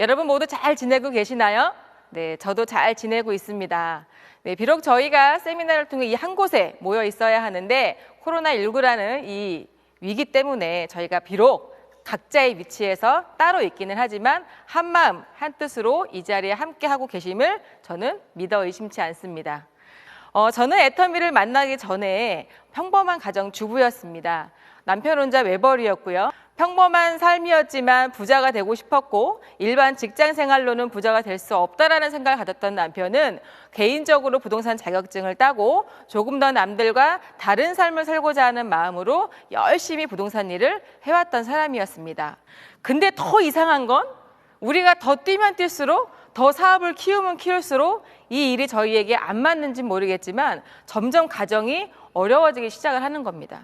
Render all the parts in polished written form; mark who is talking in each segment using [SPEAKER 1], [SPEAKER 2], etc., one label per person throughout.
[SPEAKER 1] 여러분 모두 잘 지내고 계시나요? 네, 저도 잘 지내고 있습니다. 네, 비록 저희가 세미나를 통해 이 한 곳에 모여 있어야 하는데 코로나19라는 이 위기 때문에 저희가 비록 각자의 위치에서 따로 있기는 하지만 한마음 한뜻으로 이 자리에 함께하고 계심을 저는 믿어 의심치 않습니다. 저는 애터미를 만나기 전에 평범한 가정 주부였습니다. 남편 혼자 외벌이였고요. 평범한 삶이었지만 부자가 되고 싶었고 일반 직장 생활로는 부자가 될 수 없다라는 생각을 가졌던 남편은 개인적으로 부동산 자격증을 따고 조금 더 남들과 다른 삶을 살고자 하는 마음으로 열심히 부동산 일을 해왔던 사람이었습니다. 근데 더 이상한 건 우리가 더 뛰면 뛸수록 더 사업을 키우면 키울수록 이 일이 저희에게 안 맞는지 모르겠지만 점점 가정이 어려워지기 시작을 하는 겁니다.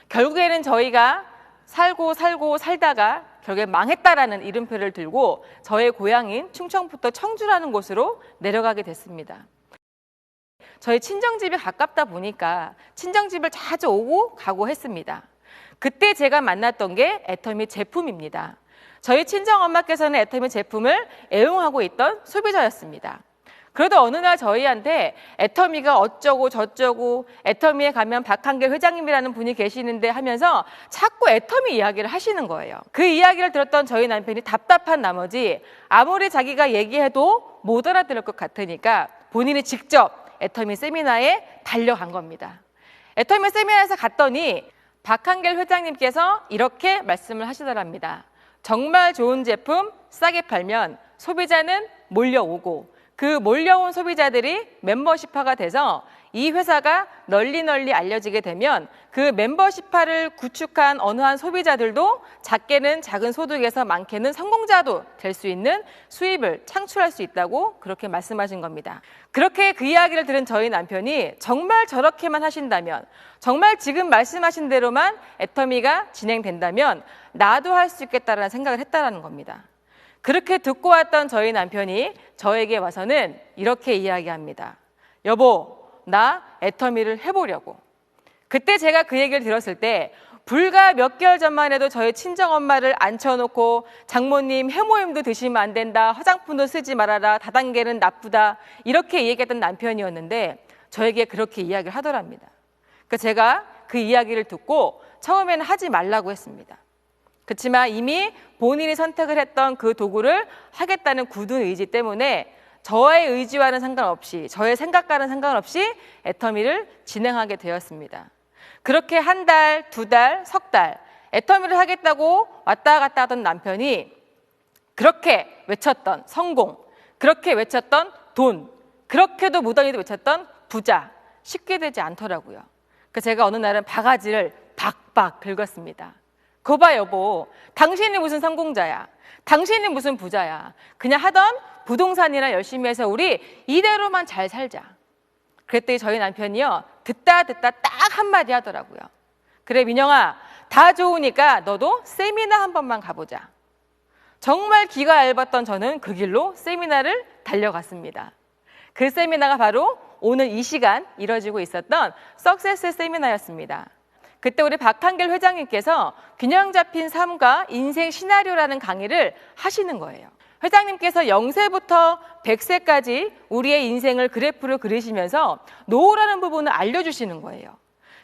[SPEAKER 1] 결국에는 저희가 살고 살다가 결국에 망했다라는 이름표를 들고 저의 고향인 충청북도 청주라는 곳으로 내려가게 됐습니다. 저희 친정집이 가깝다 보니까 친정집을 자주 오고 가고 했습니다. 그때 제가 만났던 게 애터미 제품입니다. 저희 친정엄마께서는 애터미 제품을 애용하고 있던 소비자였습니다. 그러다 어느 날 저희한테 애터미가 어쩌고 저쩌고 애터미에 가면 박한길 회장님이라는 분이 계시는데 하면서 자꾸 애터미 이야기를 하시는 거예요. 그 이야기를 들었던 저희 남편이 답답한 나머지 아무리 자기가 얘기해도 못 알아들을 것 같으니까 본인이 직접 애터미 세미나에 달려간 겁니다. 애터미 세미나에서 갔더니 박한길 회장님께서 이렇게 말씀을 하시더랍니다. 정말 좋은 제품 싸게 팔면 소비자는 몰려오고 그 몰려온 소비자들이 멤버십화가 돼서 이 회사가 널리 알려지게 되면 그 멤버십화를 구축한 어느 한 소비자들도 작게는 작은 소득에서 많게는 성공자도 될 수 있는 수입을 창출할 수 있다고 그렇게 말씀하신 겁니다. 그렇게 그 이야기를 들은 저희 남편이 정말 저렇게만 하신다면, 정말 지금 말씀하신 대로만 애터미가 진행된다면 나도 할 수 있겠다라는 생각을 했다라는 겁니다. 그렇게 듣고 왔던 저희 남편이 저에게 와서는 이렇게 이야기합니다. 여보, 나 애터미를 해보려고. 그때 제가 그 얘기를 들었을 때 불과 몇 개월 전만 해도 저희 친정엄마를 앉혀놓고 장모님 해모임도 드시면 안 된다, 화장품도 쓰지 말아라, 다단계는 나쁘다 이렇게 얘기했던 남편이었는데 저에게 그렇게 이야기를 하더랍니다. 그러니까 제가 그 이야기를 듣고 처음에는 하지 말라고 했습니다. 그렇지만 이미 본인이 선택을 했던 그 도구를 하겠다는 굳은 의지 때문에 저의 의지와는 상관없이, 저의 생각과는 상관없이 애터미를 진행하게 되었습니다. 그렇게 한 달, 두 달, 석 달 애터미를 하겠다고 왔다 갔다 하던 남편이 그렇게 외쳤던 성공, 그렇게 외쳤던 돈, 그렇게도 무던히도 외쳤던 부자, 쉽게 되지 않더라고요. 그래서 제가 어느 날은 바가지를 박박 긁었습니다. 거 봐 여보, 당신이 무슨 성공자야, 당신이 무슨 부자야, 그냥 하던 부동산이나 열심히 해서 우리 이대로만 잘 살자. 그랬더니 저희 남편이요 듣다 딱 한마디 하더라고요. 그래 민영아, 다 좋으니까 너도 세미나 한 번만 가보자. 정말 기가 얇았던 저는 그 길로 세미나를 달려갔습니다. 그 세미나가 바로 오늘 이 시간 이뤄지고 있었던 석세스 세미나였습니다. 그때 우리 박한길 회장님께서 균형 잡힌 삶과 인생 시나리오라는 강의를 하시는 거예요. 회장님께서 0세부터 100세까지 우리의 인생을 그래프로 그리시면서 노후라는 부분을 알려주시는 거예요.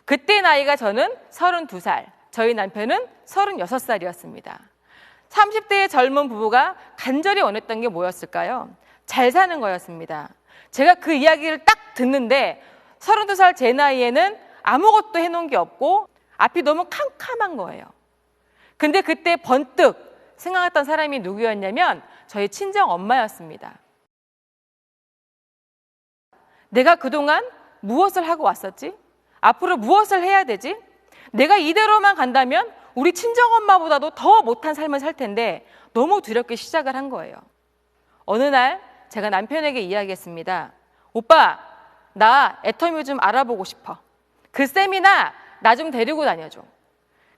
[SPEAKER 1] 그때 나이가 저는 32살, 저희 남편은 36살이었습니다. 30대의 젊은 부부가 간절히 원했던 게 뭐였을까요? 잘 사는 거였습니다. 제가 그 이야기를 딱 듣는데 32살 제 나이에는 아무것도 해놓은 게 없고 앞이 너무 캄캄한 거예요. 근데 그때 번뜩 생각했던 사람이 누구였냐면 저희 친정 엄마였습니다. 내가 그동안 무엇을 하고 왔었지? 앞으로 무엇을 해야 되지? 내가 이대로만 간다면 우리 친정 엄마보다도 더 못한 삶을 살 텐데 너무 두렵게 시작을 한 거예요. 어느 날 제가 남편에게 이야기했습니다. 오빠, 나 애터미 좀 알아보고 싶어. 그 세미나 나 좀 데리고 다녀줘.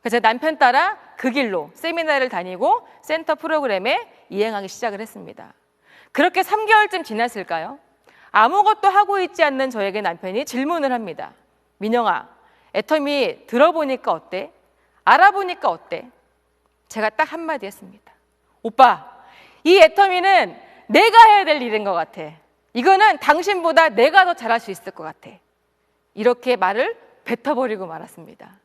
[SPEAKER 1] 그래서 남편 따라 그 길로 세미나를 다니고 센터 프로그램에 이행하기 시작을 했습니다. 그렇게 3개월쯤 지났을까요? 아무것도 하고 있지 않는 저에게 남편이 질문을 합니다. 민영아, 애터미 들어보니까 어때? 알아보니까 어때? 제가 딱 한마디 했습니다. 오빠, 이 애터미는 내가 해야 될 일인 것 같아. 이거는 당신보다 내가 더 잘할 수 있을 것 같아. 이렇게 말을 뱉어버리고 말았습니다.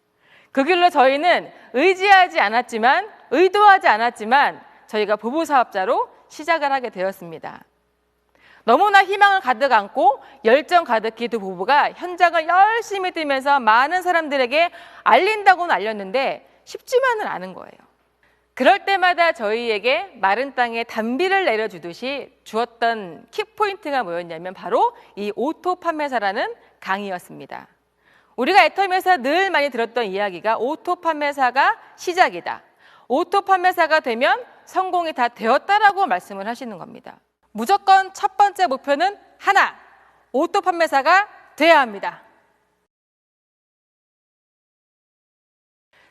[SPEAKER 1] 그 길로 저희는 의도하지 않았지만 저희가 부부 사업자로 시작을 하게 되었습니다. 너무나 희망을 가득 안고 열정 가득히 두 부부가 현장을 열심히 뛰면서 많은 사람들에게 알린다고는 알렸는데 쉽지만은 않은 거예요. 그럴 때마다 저희에게 마른 땅에 단비를 내려주듯이 주었던 킥포인트가 뭐였냐면 바로 이 오토 판매사라는 강의였습니다. 우리가 애터미에서 늘 많이 들었던 이야기가 오토 판매사가 시작이다. 오토 판매사가 되면 성공이 다 되었다라고 말씀을 하시는 겁니다. 무조건 첫 번째 목표는 하나, 오토 판매사가 돼야 합니다.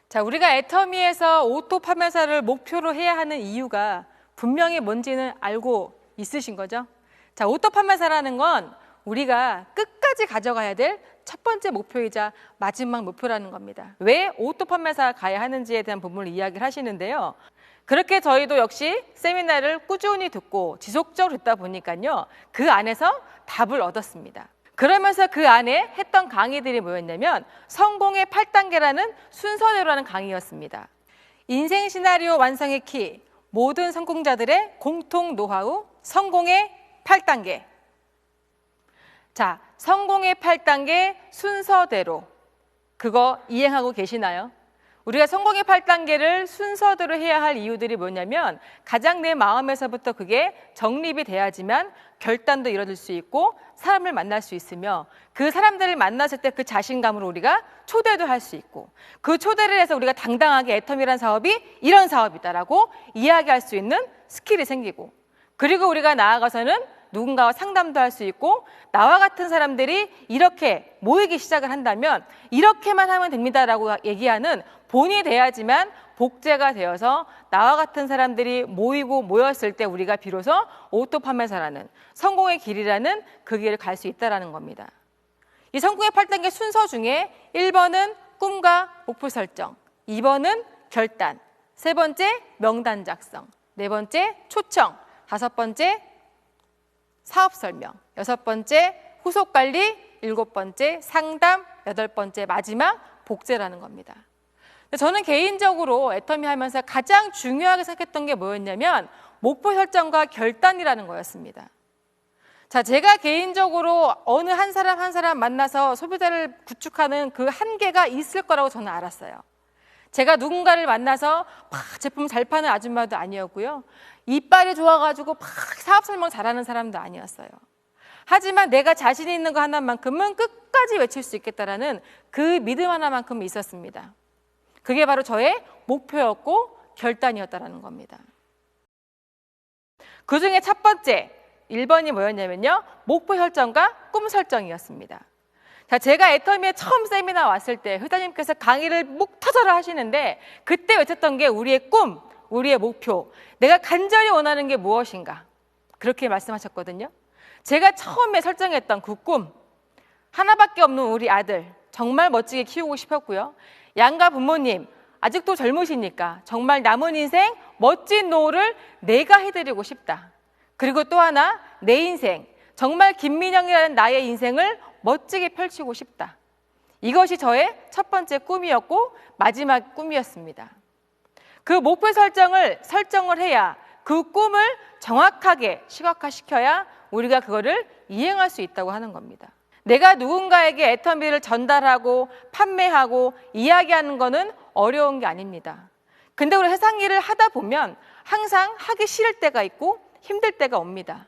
[SPEAKER 1] 자, 우리가 애터미에서 오토 판매사를 목표로 해야 하는 이유가 분명히 뭔지는 알고 있으신 거죠? 자, 오토 판매사라는 건 우리가 끝까지 가져가야 될 첫 번째 목표이자 마지막 목표라는 겁니다. 왜 오토 판매사가 가야 하는지에 대한 부분을 이야기를 하시는데요. 그렇게 저희도 역시 세미나를 꾸준히 듣고 지속적으로 듣다 보니까요. 그 안에서 답을 얻었습니다. 그러면서 그 안에 했던 강의들이 뭐였냐면 성공의 8단계라는 순서대로 하는 강의였습니다. 인생 시나리오 완성의 키, 모든 성공자들의 공통 노하우, 성공의 8단계. 자, 성공의 8단계 순서대로 그거 이행하고 계시나요? 우리가 성공의 8단계를 순서대로 해야 할 이유들이 뭐냐면 가장 내 마음에서부터 그게 정립이 돼야지만 결단도 이뤄질 수 있고 사람을 만날 수 있으며 그 사람들을 만났을 때 그 자신감으로 우리가 초대도 할 수 있고 그 초대를 해서 우리가 당당하게 애터미란 사업이 이런 사업이다라고 이야기할 수 있는 스킬이 생기고 그리고 우리가 나아가서는 누군가와 상담도 할 수 있고 나와 같은 사람들이 이렇게 모이기 시작을 한다면 이렇게만 하면 됩니다라고 얘기하는 본이 돼야지만 복제가 되어서 나와 같은 사람들이 모였을 때 우리가 비로소 오토 판매사라는 성공의 길이라는 그 길을 갈 수 있다는 겁니다. 이 성공의 8단계 순서 중에 1번은 꿈과 목표 설정, 2번은 결단, 3번째 명단 작성, 4번째 초청, 5번째 사업 설명, 6번째 후속 관리, 7번째 상담, 8번째 마지막 복제라는 겁니다. 저는 개인적으로 애터미 하면서 가장 중요하게 생각했던 게 뭐였냐면 목표 설정과 결단이라는 거였습니다. 자, 제가 개인적으로 어느 한 사람 만나서 소비자를 구축하는 그 한계가 있을 거라고 저는 알았어요. 제가 누군가를 만나서 막 제품 잘 파는 아줌마도 아니었고요. 이빨이 좋아가지고 막 사업 설명 잘하는 사람도 아니었어요. 하지만 내가 자신 있는 거 하나만큼은 끝까지 외칠 수 있겠다라는 그 믿음 하나만큼은 있었습니다. 그게 바로 저의 목표였고 결단이었다라는 겁니다. 그 중에 첫 번째, 1번이 뭐였냐면요. 목표 설정과 꿈 설정이었습니다. 자, 제가 애터미에 처음 세미나 왔을 때 회장님께서 강의를 목 터져라 하시는데 그때 외쳤던 게 우리의 꿈, 우리의 목표, 내가 간절히 원하는 게 무엇인가 그렇게 말씀하셨거든요. 제가 처음에 설정했던 그 꿈, 하나밖에 없는 우리 아들 정말 멋지게 키우고 싶었고요. 양가 부모님 아직도 젊으시니까 정말 남은 인생 멋진 노후를 내가 해드리고 싶다. 그리고 또 하나 내 인생 정말 김민영이라는 나의 인생을 멋지게 펼치고 싶다. 이것이 저의 첫 번째 꿈이었고 마지막 꿈이었습니다. 그 목표 설정을 해야 그 꿈을 정확하게 시각화시켜야 우리가 그거를 이행할 수 있다고 하는 겁니다. 내가 누군가에게 애터미를 전달하고 판매하고 이야기하는 거는 어려운 게 아닙니다. 근데 우리 세상 일을 하다 보면 항상 하기 싫을 때가 있고 힘들 때가 옵니다.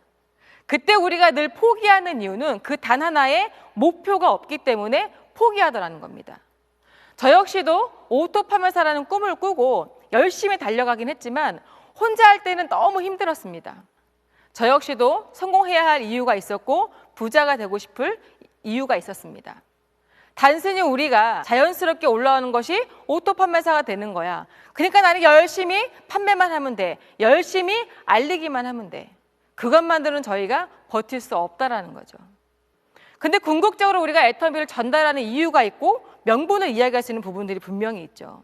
[SPEAKER 1] 그때 우리가 늘 포기하는 이유는 그 단 하나의 목표가 없기 때문에 포기하더라는 겁니다. 저 역시도 오토 판매사라는 꿈을 꾸고 열심히 달려가긴 했지만 혼자 할 때는 너무 힘들었습니다. 저 역시도 성공해야 할 이유가 있었고 부자가 되고 싶을 이유가 있었습니다. 단순히 우리가 자연스럽게 올라오는 것이 오토 판매사가 되는 거야. 그러니까 나는 열심히 판매만 하면 돼. 열심히 알리기만 하면 돼. 그것만으로는 저희가 버틸 수 없다라는 거죠. 근데 궁극적으로 우리가 애터미를 전달하는 이유가 있고 명분을 이야기할 수 있는 부분들이 분명히 있죠.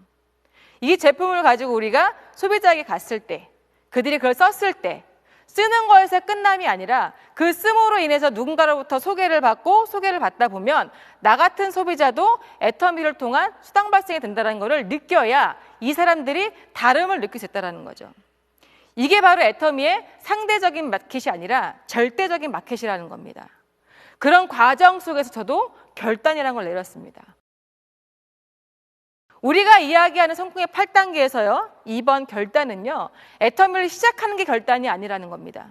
[SPEAKER 1] 이 제품을 가지고 우리가 소비자에게 갔을 때 그들이 그걸 썼을 때 쓰는 거에서 끝남이 아니라 그 씀으로 인해서 누군가로부터 소개를 받고 소개를 받다 보면 나 같은 소비자도 애터미를 통한 수당 발생이 된다는 것을 느껴야 이 사람들이 다름을 느낄 수 있다는 거죠. 이게 바로 애터미의 상대적인 마켓이 아니라 절대적인 마켓이라는 겁니다. 그런 과정 속에서 저도 결단이라는 걸 내렸습니다. 우리가 이야기하는 성공의 8단계에서요, 이번 결단은요, 애터미를 시작하는 게 결단이 아니라는 겁니다.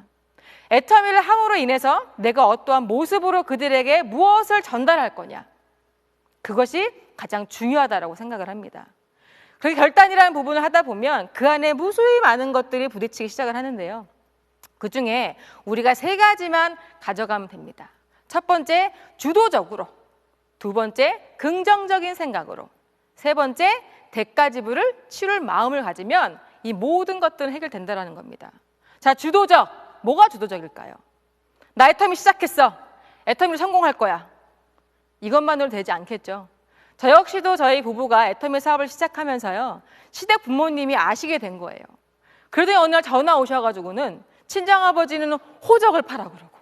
[SPEAKER 1] 애터미를 함으로 인해서 내가 어떠한 모습으로 그들에게 무엇을 전달할 거냐, 그것이 가장 중요하다고 생각을 합니다. 그렇게 결단이라는 부분을 하다 보면 그 안에 무수히 많은 것들이 부딪히기 시작을 하는데요. 그중에 우리가 3가지만 가져가면 됩니다. 첫 번째, 주도적으로. 두 번째, 긍정적인 생각으로. 세 번째, 대가 지불을 치룰 마음을 가지면 이 모든 것들은 해결된다는 겁니다. 자, 주도적. 뭐가 주도적일까요? 나 애터미 시작했어. 애터미를 성공할 거야. 이것만으로 되지 않겠죠. 저 역시도 저희 부부가 애터미 사업을 시작하면서요, 시댁 부모님이 아시게 된 거예요. 그러더니 어느 날 전화 오셔가지고는 친정아버지는 호적을 파라 그러고,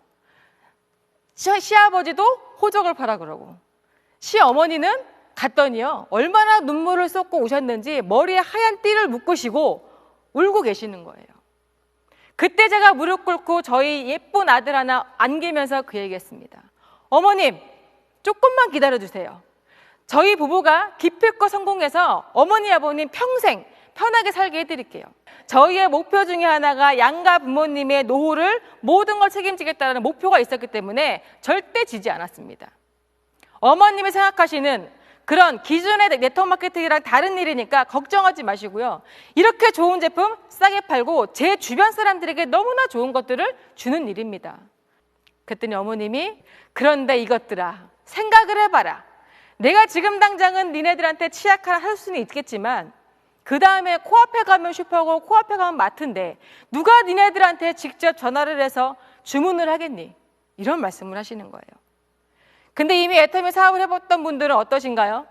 [SPEAKER 1] 시아버지도 호적을 파라 그러고, 시어머니는 갔더니요, 얼마나 눈물을 쏟고 오셨는지 머리에 하얀 띠를 묶으시고 울고 계시는 거예요. 그때 제가 무릎 꿇고 저희 예쁜 아들 하나 안기면서 그 얘기했습니다. 어머님, 조금만 기다려주세요. 저희 부부가 기필코 성공해서 어머니, 아버님 평생 편하게 살게 해드릴게요. 저희의 목표 중에 하나가 양가 부모님의 노후를 모든 걸 책임지겠다는 목표가 있었기 때문에 절대 지지 않았습니다. 어머님이 생각하시는 그런 기존의 네트워크 마케팅이랑 다른 일이니까 걱정하지 마시고요. 이렇게 좋은 제품 싸게 팔고 제 주변 사람들에게 너무나 좋은 것들을 주는 일입니다. 그랬더니 어머님이, 그런데 이것들아, 생각을 해봐라. 내가 지금 당장은 니네들한테 치약하나 할 수는 있겠지만 그 다음에 코앞에 가면 슈퍼고 코앞에 가면 마트인데 누가 니네들한테 직접 전화를 해서 주문을 하겠니? 이런 말씀을 하시는 거예요. 근데 이미 애터미 사업을 해봤던 분들은 어떠신가요?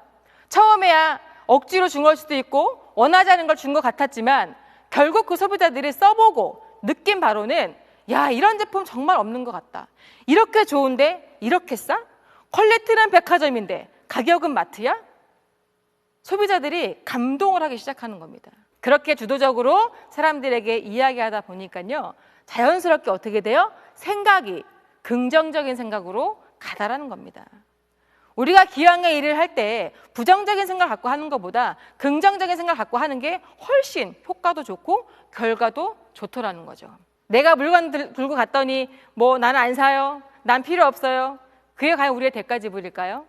[SPEAKER 1] 처음에야 억지로 준 걸 수도 있고 원하지 않은 걸 준 것 같았지만 결국 그 소비자들이 써보고 느낀 바로는, 야, 이런 제품 정말 없는 것 같다. 이렇게 좋은데 이렇게 싸? 퀄리티는 백화점인데 가격은 마트야? 소비자들이 감동을 하기 시작하는 겁니다. 그렇게 주도적으로 사람들에게 이야기하다 보니까요, 자연스럽게 어떻게 돼요? 생각이 긍정적인 생각으로 가다라는 겁니다. 우리가 기왕의 일을 할 때 부정적인 생각을 갖고 하는 것보다 긍정적인 생각을 갖고 하는 게 훨씬 효과도 좋고 결과도 좋더라는 거죠. 내가 물건 들고 갔더니 뭐 나는 안 사요, 난 필요 없어요, 그게 과연 우리의 대가 지불일까요?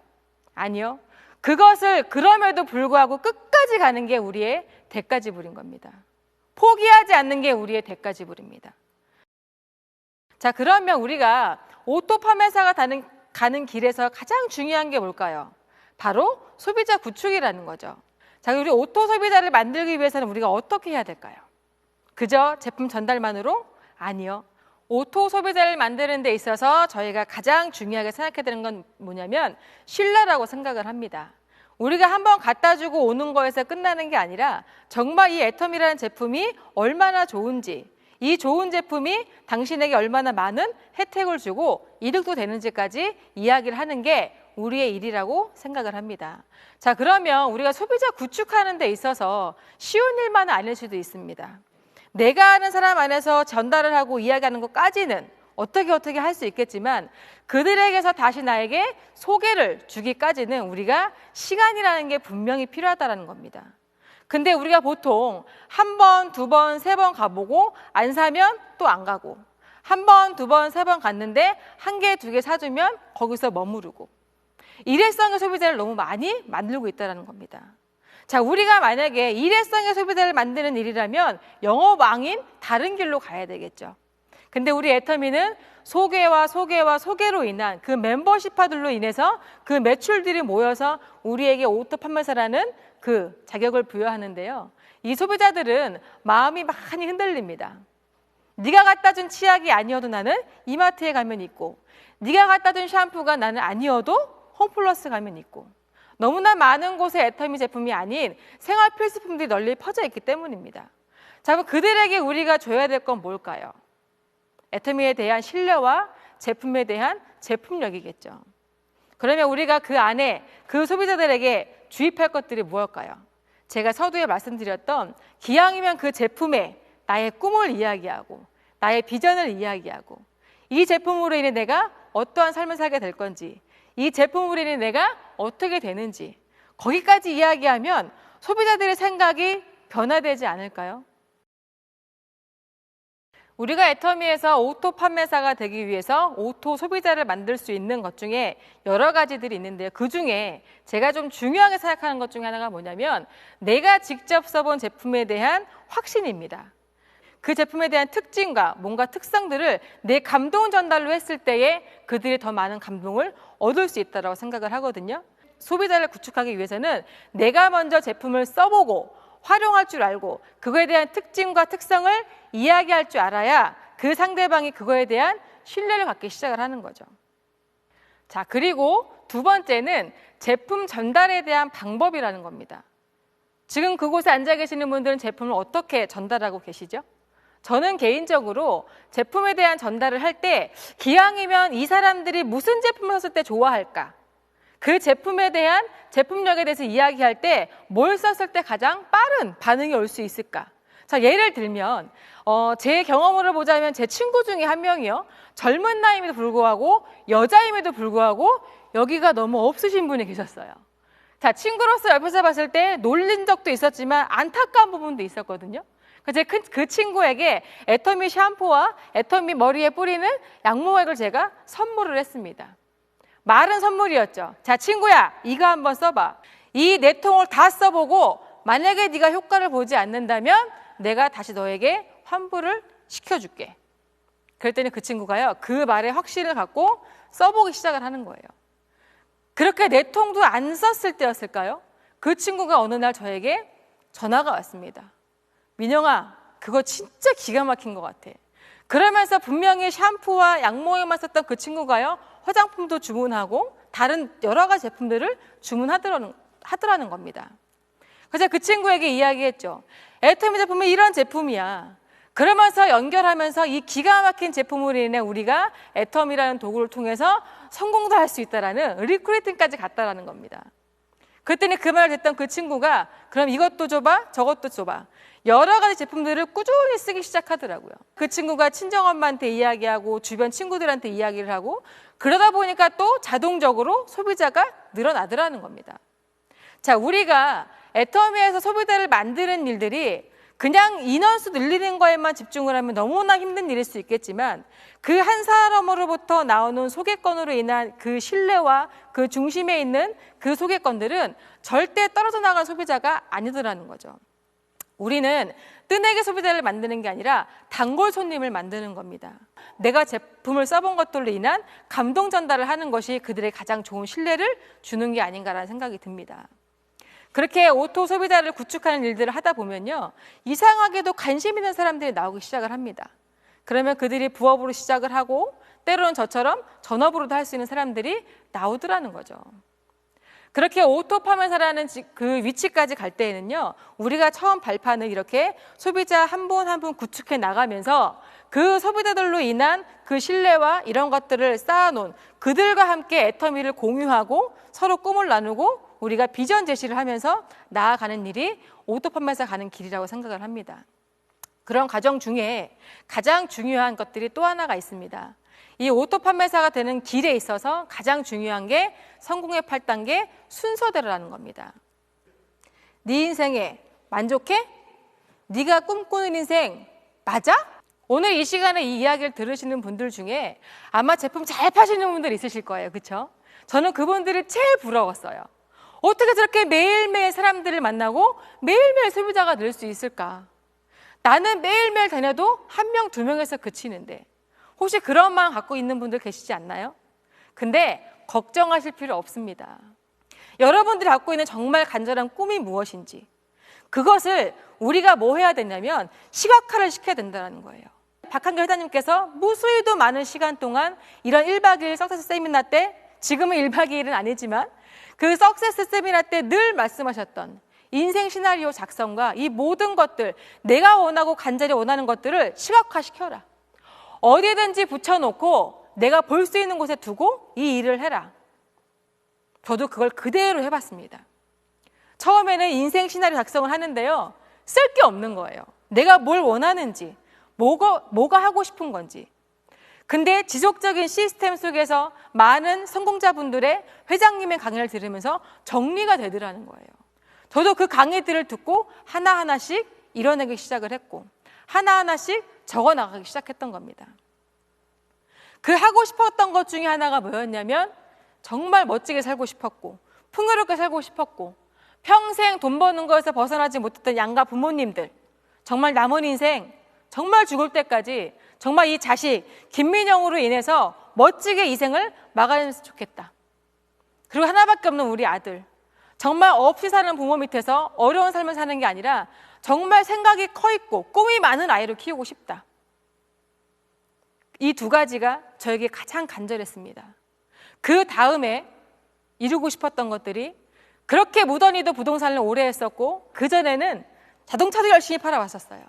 [SPEAKER 1] 아니요. 그것을 그럼에도 불구하고 끝까지 가는 게 우리의 대가 지불인 겁니다. 포기하지 않는 게 우리의 대가 지불입니다. 자, 그러면 우리가 오토 판매사가 가는 길에서 가장 중요한 게 뭘까요? 바로 소비자 구축이라는 거죠. 자, 우리 오토 소비자를 만들기 위해서는 우리가 어떻게 해야 될까요? 그저 제품 전달만으로? 아니요. 오토 소비자를 만드는 데 있어서 저희가 가장 중요하게 생각해야 되는 건 뭐냐면 신뢰라고 생각을 합니다. 우리가 한번 갖다 주고 오는 거에서 끝나는 게 아니라 정말 이 애터미라는 제품이 얼마나 좋은지, 이 좋은 제품이 당신에게 얼마나 많은 혜택을 주고 이득도 되는지까지 이야기를 하는 게 우리의 일이라고 생각을 합니다. 자, 그러면 우리가 소비자 구축하는 데 있어서 쉬운 일만은 아닐 수도 있습니다. 내가 아는 사람 안에서 전달을 하고 이야기하는 것까지는 어떻게 할 수 있겠지만 그들에게서 다시 나에게 소개를 주기까지는 우리가 시간이라는 게 분명히 필요하다는 겁니다. 근데 우리가 보통 한 번, 두 번, 세 번 가보고 안 사면 또 안 가고, 한 번, 두 번, 세 번 갔는데 한 개, 두 개 사주면 거기서 머무르고, 일회성의 소비자를 너무 많이 만들고 있다는 겁니다. 자, 우리가 만약에 일회성의 소비자를 만드는 일이라면 영업왕인 다른 길로 가야 되겠죠. 근데 우리 애터미는 소개로 인한 그 멤버십화들로 인해서 그 매출들이 모여서 우리에게 오토 판매사라는 그 자격을 부여하는데요. 이 소비자들은 마음이 많이 흔들립니다. 네가 갖다 준 치약이 아니어도 나는 이마트에 가면 있고, 네가 갖다 준 샴푸가 나는 아니어도 홈플러스 가면 있고, 너무나 많은 곳에 애터미 제품이 아닌 생활 필수품들이 널리 퍼져 있기 때문입니다. 자, 그럼 그들에게 우리가 줘야 될 건 뭘까요? 애터미에 대한 신뢰와 제품에 대한 제품력이겠죠. 그러면 우리가 그 안에 그 소비자들에게 주입할 것들이 무엇일까요? 제가 서두에 말씀드렸던 기왕이면 그 제품에 나의 꿈을 이야기하고 나의 비전을 이야기하고 이 제품으로 인해 내가 어떠한 삶을 살게 될 건지 이 제품으로 인해 내가 어떻게 되는지 거기까지 이야기하면 소비자들의 생각이 변화되지 않을까요? 우리가 애터미에서 오토 판매사가 되기 위해서 오토 소비자를 만들 수 있는 것 중에 여러 가지들이 있는데요. 그 중에 제가 좀 중요하게 생각하는 것 중에 하나가 뭐냐면 내가 직접 써본 제품에 대한 확신입니다. 그 제품에 대한 특징과 뭔가 특성들을 내 감동 전달로 했을 때에 그들이 더 많은 감동을 얻을 수 있다고 생각을 하거든요. 소비자를 구축하기 위해서는 내가 먼저 제품을 써보고 활용할 줄 알고 그거에 대한 특징과 특성을 이야기할 줄 알아야 그 상대방이 그거에 대한 신뢰를 갖기 시작을 하는 거죠. 자, 그리고 두 번째는 제품 전달에 대한 방법이라는 겁니다. 지금 그곳에 앉아 계시는 분들은 제품을 어떻게 전달하고 계시죠? 저는 개인적으로 제품에 대한 전달을 할 때 기왕이면 이 사람들이 무슨 제품을 썼을 때 좋아할까? 그 제품에 대한 제품력에 대해서 이야기할 때 뭘 썼을 때 가장 빠른 반응이 올 수 있을까? 자, 예를 들면 제 경험으로 보자면 제 친구 중에 한 명이요. 젊은 나이임에도 불구하고 여자임에도 불구하고 여기가 너무 없으신 분이 계셨어요. 자, 친구로서 옆에서 봤을 때 놀린 적도 있었지만 안타까운 부분도 있었거든요. 그래서 그 친구에게 애터미 샴푸와 애터미 머리에 뿌리는 양모액을 제가 선물을 했습니다. 말은 선물이었죠. 자, 친구야, 이거 한번 써봐. 이 4통을 다 써보고 만약에 네가 효과를 보지 않는다면 내가 다시 너에게 환불을 시켜줄게. 그랬더니 그 친구가요, 그 말에 확신을 갖고 써보기 시작을 하는 거예요. 그렇게 4통도 안 썼을 때였을까요? 그 친구가 어느 날 저에게 전화가 왔습니다. 민영아, 그거 진짜 기가 막힌 것 같아. 그러면서 분명히 샴푸와 양모액만 썼던 그 친구가요, 화장품도 주문하고 다른 여러 가지 제품들을 주문하더라는 겁니다. 그래서 그 친구에게 이야기했죠. 애터미 제품은 이런 제품이야. 그러면서 연결하면서 이 기가 막힌 제품으로 인해 우리가 애터미라는 도구를 통해서 성공도 할 수 있다라는 리크루팅까지 갔다라는 겁니다. 그랬더니 그 말을 듣던 그 친구가 그럼 이것도 줘봐, 저것도 줘봐. 여러 가지 제품들을 꾸준히 쓰기 시작하더라고요. 그 친구가 친정엄마한테 이야기하고 주변 친구들한테 이야기를 하고 그러다 보니까 또 자동적으로 소비자가 늘어나더라는 겁니다. 자, 우리가 애터미에서 소비자를 만드는 일들이 그냥 인원수 늘리는 거에만 집중을 하면 너무나 힘든 일일 수 있겠지만 그 한 사람으로부터 나오는 소개권으로 인한 그 신뢰와 그 중심에 있는 그 소개권들은 절대 떨어져 나간 소비자가 아니더라는 거죠. 우리는 뜨내기 소비자를 만드는 게 아니라 단골 손님을 만드는 겁니다. 내가 제품을 써본 것들로 인한 감동 전달을 하는 것이 그들의 가장 좋은 신뢰를 주는 게 아닌가라는 생각이 듭니다. 그렇게 오토 소비자를 구축하는 일들을 하다 보면요, 이상하게도 관심 있는 사람들이 나오기 시작을 합니다. 그러면 그들이 부업으로 시작을 하고 때로는 저처럼 전업으로도 할 수 있는 사람들이 나오더라는 거죠. 그렇게 오토 판매사라는 그 위치까지 갈 때에는요, 우리가 처음 발판을 이렇게 소비자 한 분 한 분 구축해 나가면서 그 소비자들로 인한 그 신뢰와 이런 것들을 쌓아놓은 그들과 함께 애터미를 공유하고 서로 꿈을 나누고 우리가 비전 제시를 하면서 나아가는 일이 오토 판매사 가는 길이라고 생각을 합니다. 그런 과정 중에 가장 중요한 것들이 또 하나가 있습니다. 이 오토 판매사가 되는 길에 있어서 가장 중요한 게 성공의 8단계 순서대로라는 겁니다. 네 인생에 만족해? 네가 꿈꾸는 인생 맞아? 오늘 이 시간에 이 이야기를 들으시는 분들 중에 아마 제품 잘 파시는 분들 있으실 거예요. 그렇죠? 저는 그분들이 제일 부러웠어요. 어떻게 저렇게 매일매일 사람들을 만나고 매일매일 소비자가 될 수 있을까? 나는 매일매일 다녀도 1명, 2명에서 그치는데 혹시 그런 마음 갖고 있는 분들 계시지 않나요? 근데 걱정하실 필요 없습니다. 여러분들이 갖고 있는 정말 간절한 꿈이 무엇인지 그것을 우리가 뭐 해야 되냐면 시각화를 시켜야 된다는 거예요. 박한결 회장님께서 무수히도 많은 시간 동안 이런 1박 2일 석세스 세미나 때 지금은 1박 2일은 아니지만 그 석세스 세미나 때 늘 말씀하셨던 인생 시나리오 작성과 이 모든 것들, 내가 원하고 간절히 원하는 것들을 시각화시켜라. 어디든지 붙여놓고 내가 볼 수 있는 곳에 두고 이 일을 해라. 저도 그걸 그대로 해봤습니다. 처음에는 인생 시나리오 작성을 하는데요, 쓸 게 없는 거예요. 내가 뭘 원하는지, 뭐가 하고 싶은 건지. 근데 지속적인 시스템 속에서 많은 성공자분들의 회장님의 강의를 들으면서 정리가 되더라는 거예요. 저도 그 강의들을 듣고 하나하나씩 이뤄내기 시작을 했고 하나하나씩 적어나가기 시작했던 겁니다. 그 하고 싶었던 것 중에 하나가 뭐였냐면 정말 멋지게 살고 싶었고 풍요롭게 살고 싶었고 평생 돈 버는 거에서 벗어나지 못했던 양가 부모님들, 정말 남은 인생 정말 죽을 때까지 정말 이 자식 김민영으로 인해서 멋지게 이 생을 막아냈으면 좋겠다. 그리고 하나밖에 없는 우리 아들, 정말 없이 사는 부모 밑에서 어려운 삶을 사는 게 아니라 정말 생각이 커 있고 꿈이 많은 아이를 키우고 싶다. 이 두 가지가 저에게 가장 간절했습니다. 그 다음에 이루고 싶었던 것들이, 그렇게 무던히도 부동산을 오래 했었고 그전에는 자동차도 열심히 팔아왔었어요.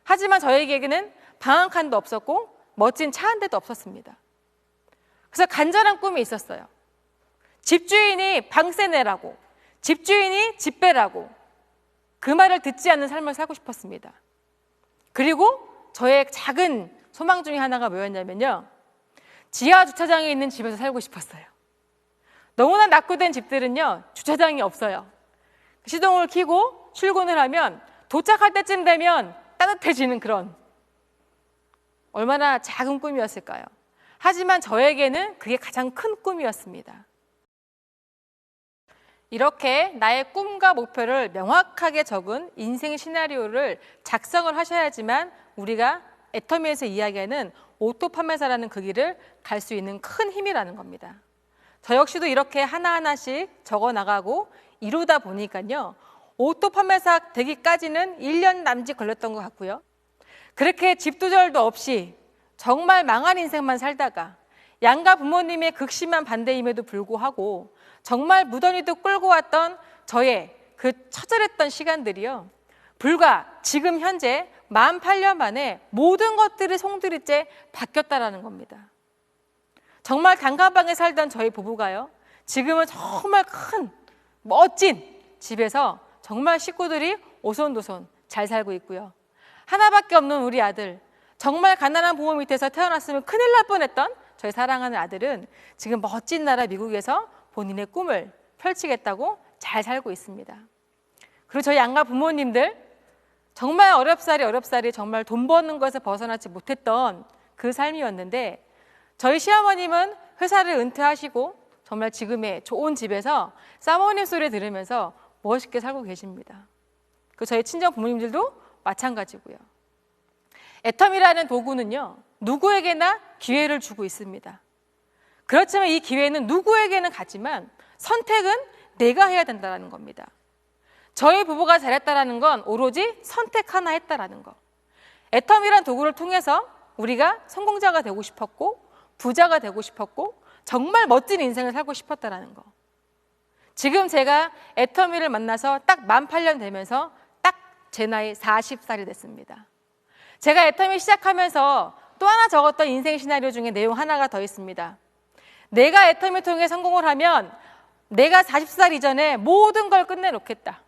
[SPEAKER 1] 하지만 저에게는 방 한 칸도 없었고 멋진 차 한 대도 없었습니다. 그래서 간절한 꿈이 있었어요. 집주인이 방세 내라고, 집주인이 집 빼라고 그 말을 듣지 않는 삶을 살고 싶었습니다. 그리고 저의 작은 소망 중에 하나가 뭐였냐면요, 지하 주차장에 있는 집에서 살고 싶었어요. 너무나 낙후된 집들은요, 주차장이 없어요. 시동을 켜고 출근을 하면 도착할 때쯤 되면 따뜻해지는 그런, 얼마나 작은 꿈이었을까요? 하지만 저에게는 그게 가장 큰 꿈이었습니다. 이렇게 나의 꿈과 목표를 명확하게 적은 인생 시나리오를 작성을 하셔야지만 우리가 애터미에서 이야기하는 오토 판매사라는 그 길을 갈 수 있는 큰 힘이라는 겁니다. 저 역시도 이렇게 하나하나씩 적어나가고 이루다 보니까요, 오토 판매사 되기까지는 1년 남짓 걸렸던 것 같고요. 그렇게 집두절도 없이 정말 망한 인생만 살다가 양가 부모님의 극심한 반대임에도 불구하고 정말 무던히도 끌고 왔던 저의 그 처절했던 시간들이요, 불과 지금 현재 48년 만에 모든 것들이 송두리째 바뀌었다라는 겁니다. 정말 단칸방에 살던 저희 부부가요, 지금은 정말 큰 멋진 집에서 정말 식구들이 오손도손 잘 살고 있고요. 하나밖에 없는 우리 아들, 정말 가난한 부모 밑에서 태어났으면 큰일 날 뻔했던 저희 사랑하는 아들은 지금 멋진 나라 미국에서 본인의 꿈을 펼치겠다고 잘 살고 있습니다. 그리고 저희 양가 부모님들, 정말 어렵사리 정말 돈 버는 것에서 벗어나지 못했던 그 삶이었는데 저희 시어머님은 회사를 은퇴하시고 정말 지금의 좋은 집에서 사모님 소리 들으면서 멋있게 살고 계십니다. 그 저희 친정 부모님들도 마찬가지고요. 애텀이라는 도구는요, 누구에게나 기회를 주고 있습니다. 그렇지만 이 기회는 누구에게는 가지만 선택은 내가 해야 된다는 겁니다. 저희 부부가 잘했다라는 건 오로지 선택 하나 했다라는 거. 애텀이란 도구를 통해서 우리가 성공자가 되고 싶었고 부자가 되고 싶었고 정말 멋진 인생을 살고 싶었다라는 거. 지금 제가 애터미를 만나서 딱 만 8년 되면서 딱 제 나이 40살이 됐습니다. 제가 애터미 시작하면서 또 하나 적었던 인생 시나리오 중에 내용 하나가 더 있습니다. 내가 애터미 통해 성공을 하면 내가 40살 이전에 모든 걸 끝내놓겠다.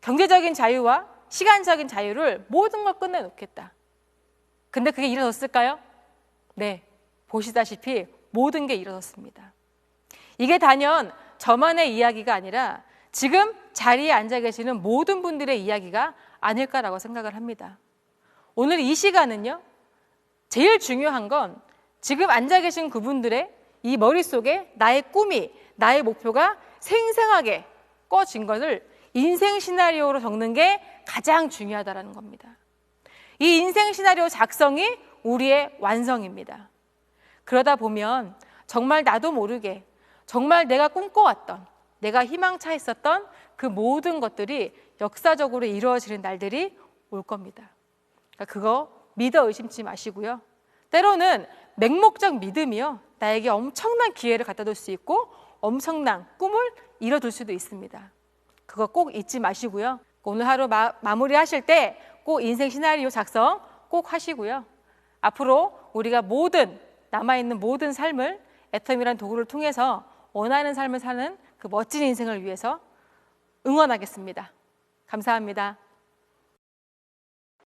[SPEAKER 1] 경제적인 자유와 시간적인 자유를 모든 걸 끝내놓겠다. 근데 그게 이루어졌을까요? 네, 보시다시피 모든 게 이루어졌습니다. 이게 단연 저만의 이야기가 아니라 지금 자리에 앉아 계시는 모든 분들의 이야기가 아닐까라고 생각을 합니다. 오늘 이 시간은요, 제일 중요한 건 지금 앉아 계신 그분들의 이 머릿속에 나의 꿈이, 나의 목표가 생생하게 꺼진 것을 인생 시나리오로 적는 게 가장 중요하다는 겁니다. 이 인생 시나리오 작성이 우리의 완성입니다. 그러다 보면 정말 나도 모르게 정말 내가 꿈꿔왔던, 내가 희망차 있었던 그 모든 것들이 역사적으로 이루어지는 날들이 올 겁니다. 그러니까 그거 믿어 의심치 마시고요. 때로는 맹목적 믿음이요, 나에게 엄청난 기회를 갖다 둘 수 있고 엄청난 꿈을 이뤄둘 수도 있습니다. 그거 꼭 잊지 마시고요. 오늘 하루 마무리하실 때 꼭 인생 시나리오 작성 꼭 하시고요. 앞으로 우리가 남아있는 모든 삶을 애텀이란 도구를 통해서 원하는 삶을 사는 그 멋진 인생을 위해서 응원하겠습니다. 감사합니다.